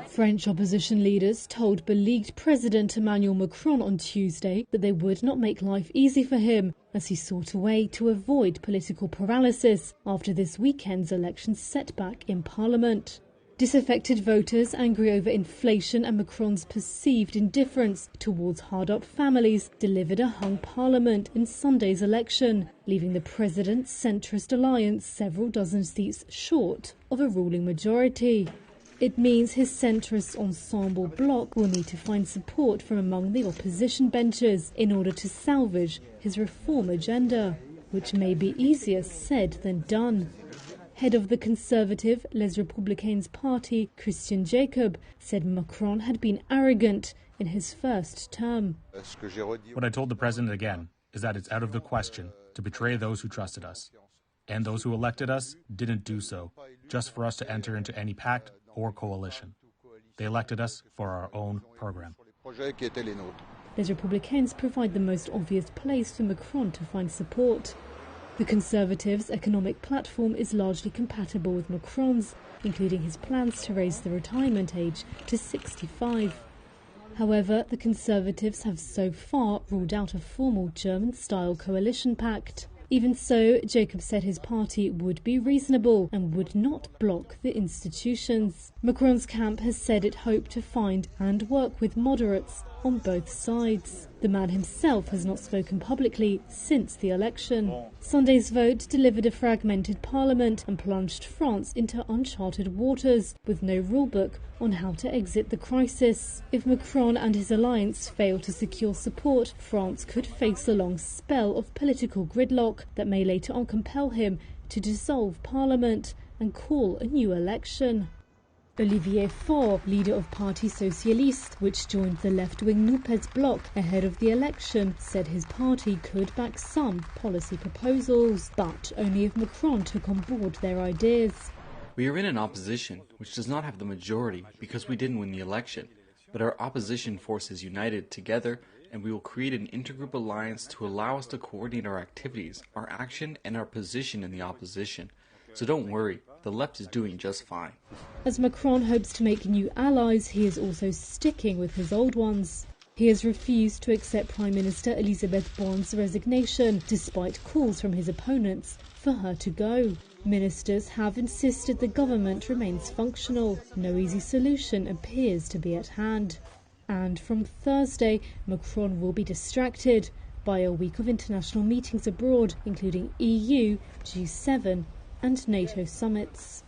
French opposition leaders told beleaguered President Emmanuel Macron on Tuesday that they would not make life easy for him as he sought a way to avoid political paralysis after this weekend's election setback in Parliament. Disaffected voters, angry over inflation and Macron's perceived indifference towards hard-up families, delivered a hung Parliament in Sunday's election, leaving the president's centrist alliance several dozen seats short of a ruling majority. It means his centrist ensemble bloc will need to find support from among the opposition benches in order to salvage his reform agenda, which may be easier said than done. Head of the conservative Les Républicains party, Christian Jacob, said Macron had been arrogant in his first term. What I told the president again is that it's out of the question to betray those who trusted us. And those who elected us didn't do so just for us to enter into any pact or coalition. They elected us for our own program. Les Républicains provide the most obvious place for Macron to find support. The Conservatives' economic platform is largely compatible with Macron's, including his plans to raise the retirement age to 65. However, the Conservatives have so far ruled out a formal German-style coalition pact. Even so, Jacob said his party would be reasonable and would not block the institutions. Macron's camp has said it hoped to find and work with moderates on both sides. The man himself has not spoken publicly since the election. Sunday's vote delivered a fragmented parliament and plunged France into uncharted waters, with no rulebook on how to exit the crisis. If Macron and his alliance fail to secure support, France could face a long spell of political gridlock that may later on compel him to dissolve parliament and call a new election. Olivier Faure, leader of Parti Socialiste, which joined the left-wing NUPES bloc ahead of the election, said his party could back some policy proposals, but only if Macron took on board their ideas. We are in an opposition which does not have the majority because we didn't win the election, but our opposition force is united together, and we will create an intergroup alliance to allow us to coordinate our activities, our action, and our position in the opposition. So don't worry, the left is doing just fine. As Macron hopes to make new allies, he is also sticking with his old ones. He has refused to accept Prime Minister Elisabeth Borne's resignation, despite calls from his opponents for her to go. Ministers have insisted the government remains functional. No easy solution appears to be at hand. And from Thursday, Macron will be distracted by a week of international meetings abroad, including EU, G7 and NATO summits.